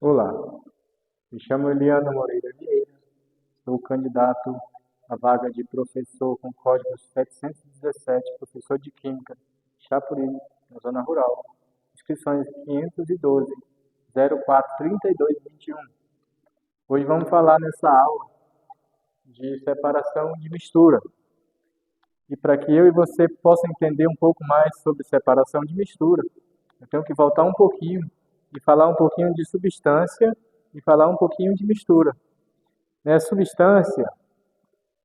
Olá, me chamo Eliana Moreira Vieira, sou candidato à vaga de professor com código 717, professor de Química, Chapuri, na zona rural. Inscrições 512 043221. Hoje vamos falar nessa aula de separação de mistura. E para que eu e você possam entender um pouco mais sobre separação de mistura, eu tenho que voltar um pouquinho e falar um pouquinho de substância e falar um pouquinho de mistura. Substância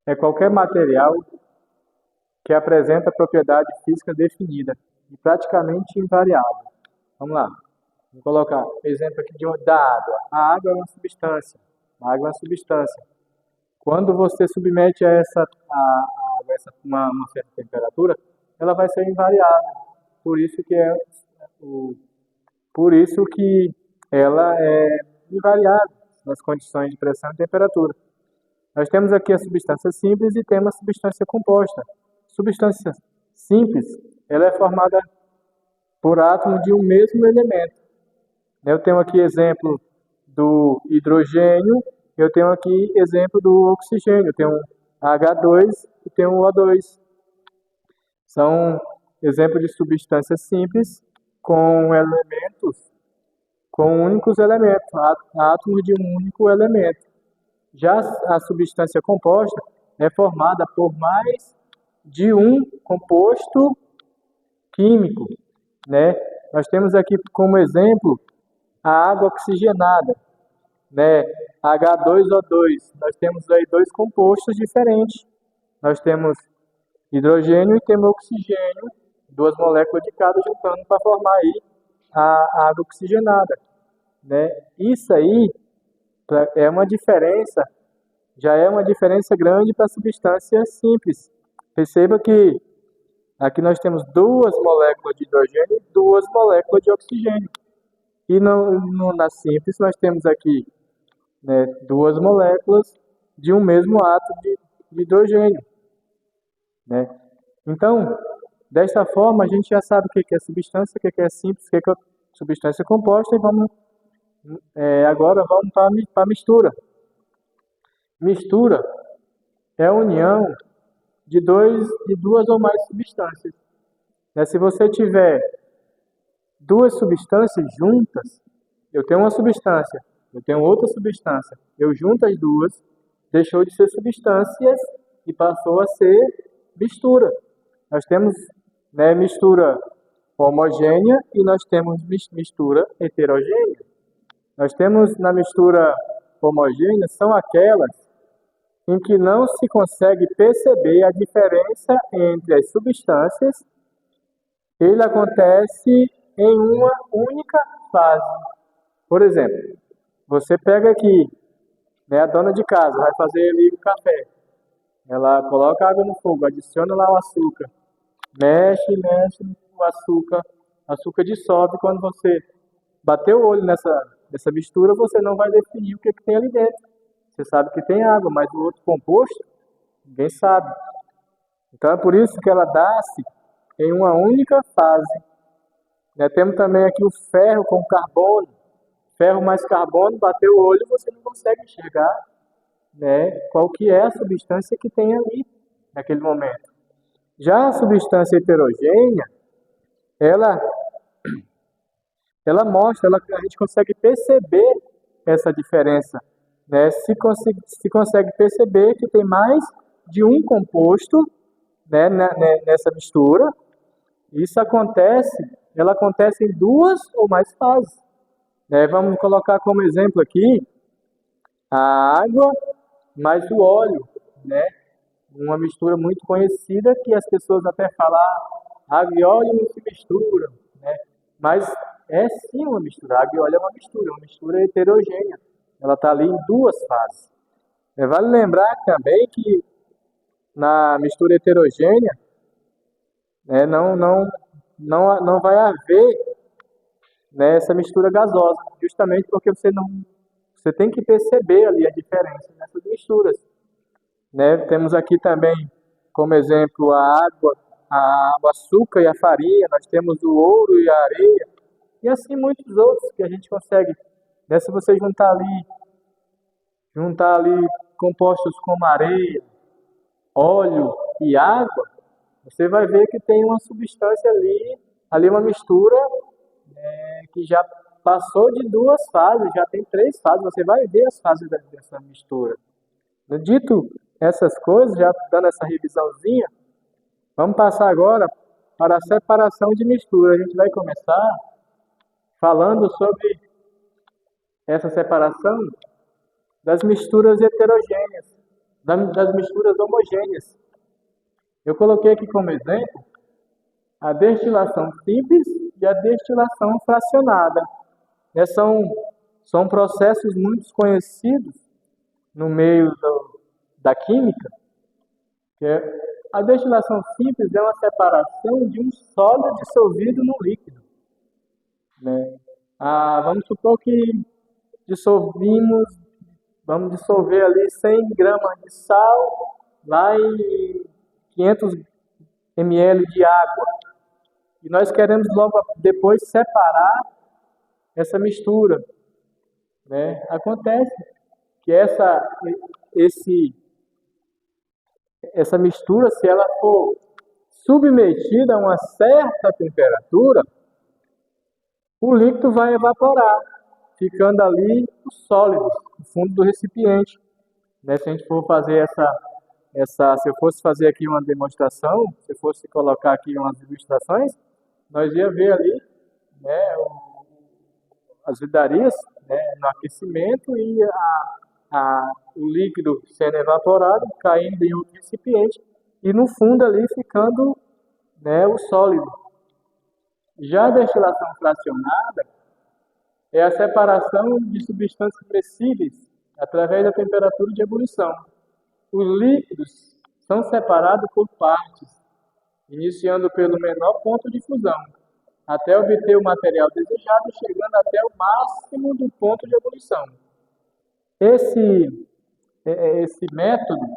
é qualquer material que apresenta propriedade física definida e praticamente invariável. Vamos lá, vou colocar exemplo aqui da água. A água é uma substância. A água é uma substância. Quando você submete a essa água a uma certa temperatura, ela vai ser invariável. Por isso que ela é invariável nas condições de pressão e temperatura. Nós temos aqui a substância simples e temos a substância composta. Substância simples, ela é formada por átomos de um mesmo elemento. Eu tenho aqui exemplo do hidrogênio, eu tenho aqui exemplo do oxigênio, eu tenho H2 e tenho O2. São exemplos de substâncias simples com únicos elementos, átomos de um único elemento. Já a substância composta é formada por mais de um composto químico, Nós temos aqui como exemplo a água oxigenada, H2O2. Nós temos aí dois compostos diferentes. Nós temos hidrogênio e temos oxigênio, duas moléculas de cada juntando para formar aí a água oxigenada, Isso aí é uma diferença, já é uma diferença grande para substâncias simples. Perceba que aqui nós temos duas moléculas de hidrogênio e duas moléculas de oxigênio. E na simples nós temos aqui duas moléculas de um mesmo átomo de hidrogênio. Então, desta forma, a gente já sabe o que é substância, o que é simples, o que é substância composta, e agora vamos para a mistura. Mistura é a união de duas ou mais substâncias. Se você tiver duas substâncias juntas, eu tenho uma substância, eu tenho outra substância, eu junto as duas, deixou de ser substâncias e passou a ser mistura. Nós temos mistura homogênea e nós temos mistura heterogênea. Nós temos na mistura homogênea, são aquelas em que não se consegue perceber a diferença entre as substâncias. Ele acontece em uma única fase. Por exemplo, você pega aqui, a dona de casa vai fazer ali o café. Ela coloca água no fogo, adiciona lá o açúcar, mexe o açúcar dissolve. Quando você bater o olho nessa mistura, você não vai definir o que tem ali dentro. Você sabe que tem água, mas o outro composto, ninguém sabe. Então é por isso que ela dá-se em uma única fase. Temos também aqui o ferro com carbono. Ferro mais carbono, bateu o olho, você não consegue enxergar qual que é a substância que tem ali naquele momento. Já a substância heterogênea, ela mostra, a gente consegue perceber essa diferença. Se consegue perceber que tem mais de um composto nessa mistura. Isso ela acontece em duas ou mais fases. Vamos colocar como exemplo aqui a água mais o óleo, uma mistura muito conhecida que as pessoas até falam, água e óleo não se misturam, Mas é sim uma mistura, água e óleo é uma mistura heterogênea. Ela está ali em duas fases. Vale lembrar também que na mistura heterogênea não vai haver essa mistura gasosa, justamente porque você tem que perceber ali a diferença nessas misturas. Temos aqui também como exemplo a água, o açúcar e a farinha, nós temos o ouro e a areia, e assim muitos outros que a gente consegue Né? Se você juntar ali compostos como areia, óleo e água, você vai ver que tem uma substância ali uma mistura que já passou de duas fases, já tem três fases, você vai ver as fases dessa mistura. Dito essas coisas, já dando essa revisãozinha, vamos passar agora para a separação de mistura. A gente vai começar falando sobre essa separação das misturas heterogêneas, das misturas homogêneas. Eu coloquei aqui como exemplo a destilação simples e a destilação fracionada. São processos muito conhecidos no meio da química, que a destilação simples é uma separação de um sólido dissolvido no líquido. Né? Vamos supor que vamos dissolver ali 100 gramas de sal lá em 500 ml de água. E nós queremos logo depois separar essa mistura. Né? Acontece que essa mistura, se ela for submetida a uma certa temperatura, o líquido vai evaporar, ficando ali os sólidos no fundo do recipiente. Né? Se a gente for fazer se eu fosse fazer aqui uma demonstração, se eu fosse colocar aqui umas ilustrações, nós ia ver ali, né, as vidarias, né, no aquecimento e o líquido sendo evaporado, caindo em outro recipiente e no fundo ali ficando, né, o sólido. Já a destilação fracionada é a separação de substâncias compressíveis através da temperatura de ebulição. Os líquidos são separados por partes, iniciando pelo menor ponto de fusão, até obter o material desejado, chegando até o máximo do ponto de ebulição. Esse método, né,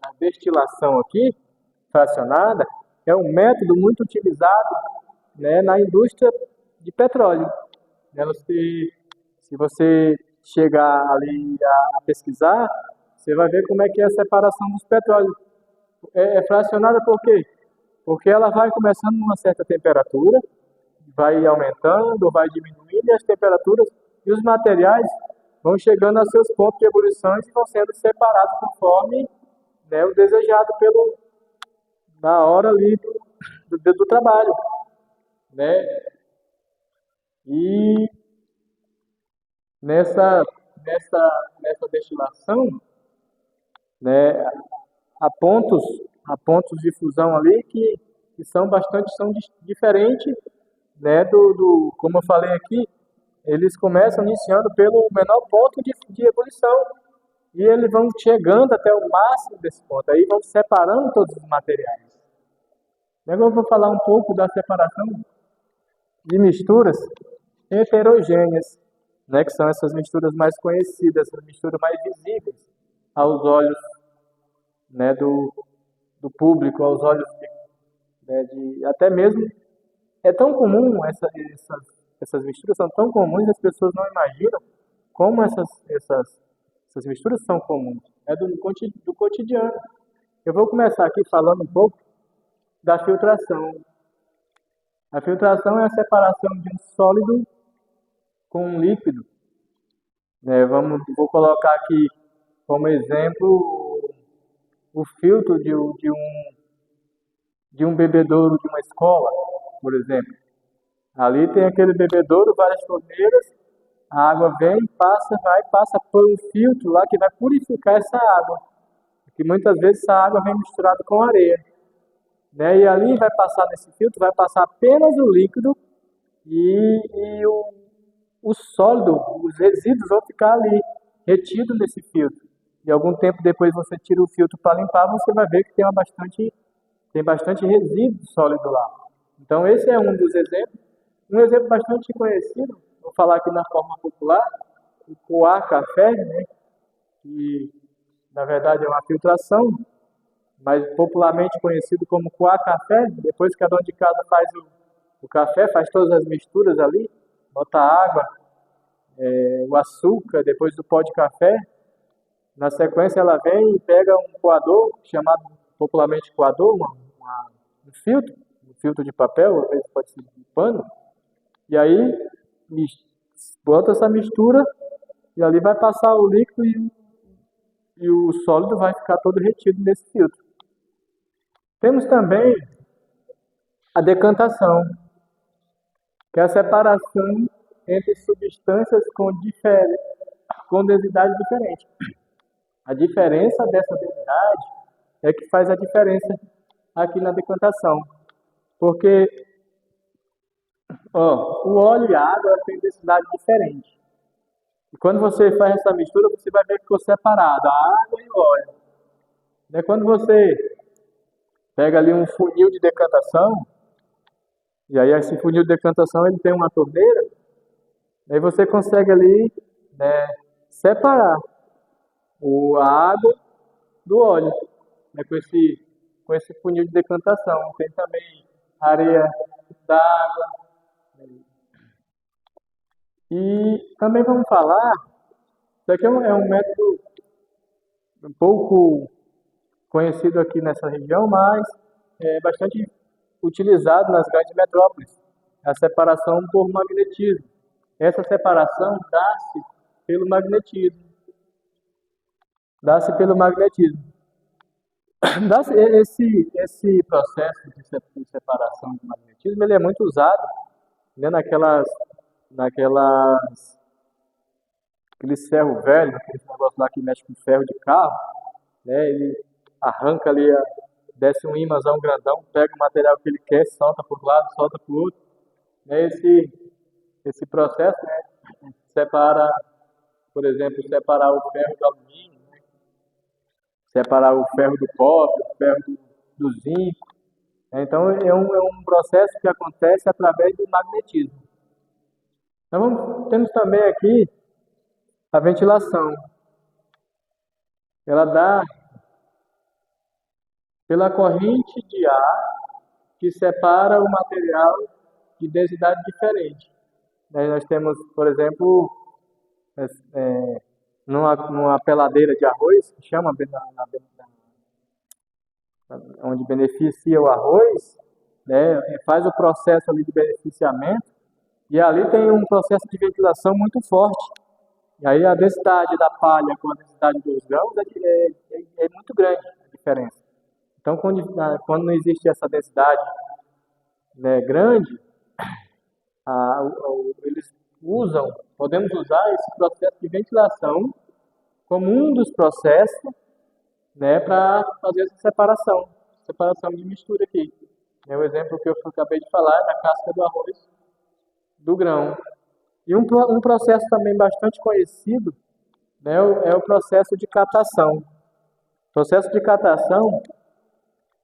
da destilação aqui, fracionada, é um método muito utilizado, né, na indústria de petróleo. Se você chegar ali a pesquisar, você vai ver como é que é a separação dos petróleos. É fracionada por quê? Porque ela vai começando numa certa temperatura, vai aumentando, vai diminuindo, e as temperaturas e os materiais vão chegando a seus pontos de ebulição e vão sendo separados conforme, né, o desejado na hora ali do trabalho. Né? E nessa destilação, né, há pontos de fusão ali que são diferentes, né, como eu falei aqui, eles começam iniciando pelo menor ponto de ebulição e eles vão chegando até o máximo desse ponto, aí vão separando todos os materiais. Agora eu vou falar um pouco da separação de misturas heterogêneas, né, que são essas misturas mais conhecidas, essas misturas mais visíveis aos olhos, né, do público, aos olhos até mesmo. É tão comum, essas misturas são tão comuns, as pessoas não imaginam como essas misturas são comuns. É do cotidiano. Eu vou começar aqui falando um pouco da filtração. A filtração é a separação de um sólido com um líquido. Né? Vou colocar aqui como exemplo o filtro de um bebedouro de uma escola, por exemplo. Ali tem aquele bebedouro, várias torneiras, a água vem, passa por um filtro lá que vai purificar essa água. Porque muitas vezes essa água vem misturada com areia. Né? E ali vai passar nesse filtro, vai passar apenas o líquido e o sólido, os resíduos vão ficar ali, retidos nesse filtro. E algum tempo depois você tira o filtro para limpar, você vai ver que tem bastante resíduo sólido lá. Então esse é um dos exemplos. Um exemplo bastante conhecido, vou falar aqui na forma popular, o coar café, né? Que na verdade é uma filtração, mas popularmente conhecido como coar café. Depois que a dona de casa faz o café, faz todas as misturas ali, bota água, o açúcar, depois do pó de café. Na sequência ela vem e pega um coador, chamado popularmente coador, um filtro de papel, às vezes pode ser de pano, e aí bota essa mistura e ali vai passar o líquido e o sólido vai ficar todo retido nesse filtro. Temos também a decantação, que é a separação entre substâncias com densidade diferente. A diferença dessa densidade é que faz a diferença aqui na decantação. Porque o óleo e a água têm densidade diferente. E quando você faz essa mistura, você vai ver que ficou separado a água e o óleo. Quando você pega ali um funil de decantação, e aí esse funil de decantação ele tem uma torneira, aí você consegue ali, né, separar a água do óleo, né, com esse funil de decantação. Tem também areia d'água. E também vamos falar, isso aqui é um método um pouco conhecido aqui nessa região, mas é bastante utilizado nas grandes metrópoles, a separação por magnetismo. Essa separação dá-se pelo magnetismo. Dá-se pelo magnetismo. Esse processo de separação de magnetismo ele é muito usado, né, aqueles ferro velho, aqueles negócios lá que mexe com ferro de carro, né, ele arranca ali, desce um ímãzão grandão, pega o material que ele quer, solta por um lado, solta por outro. Né, esse processo, né, separa, por exemplo, separar o ferro do alumínio, né, separar o ferro do cobre, o ferro do zinco. Então é um processo que acontece através do magnetismo. Então temos também aqui a ventilação. Ela dá pela corrente de ar que separa o material de densidade diferente. Nós temos, por exemplo, numa peladeira de arroz, que chama onde beneficia o arroz, né, faz o processo ali de beneficiamento, e ali tem um processo de ventilação muito forte. E aí a densidade da palha com a densidade dos grãos é muito grande a diferença. Então, quando não existe essa densidade, né, grande, eles podemos usar esse processo de ventilação como um dos processos, né, para fazer essa separação de mistura aqui. O exemplo que eu acabei de falar é da casca do arroz do grão. E um processo também bastante conhecido, né, é o processo de catação. O processo de catação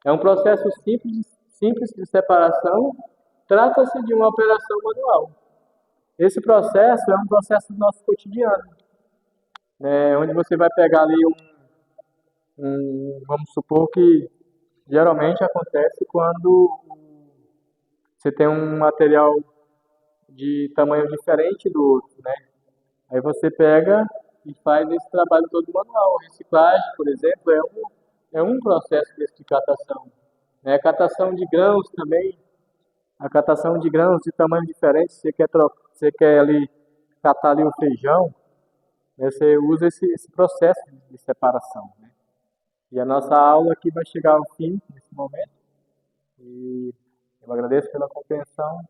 é um processo simples de separação, trata-se de uma operação manual. Esse processo é um processo do nosso cotidiano, né, onde você vai pegar ali vamos supor que geralmente acontece quando você tem um material de tamanho diferente do outro, né? Aí você pega e faz esse trabalho todo manual. A reciclagem, por exemplo, é um processo de catação. A catação de grãos também, a catação de grãos de tamanho diferente, você quer ali catar ali o feijão, né? Você usa esse processo de separação, né? E a nossa aula aqui vai chegar ao fim nesse momento. E eu agradeço pela compreensão.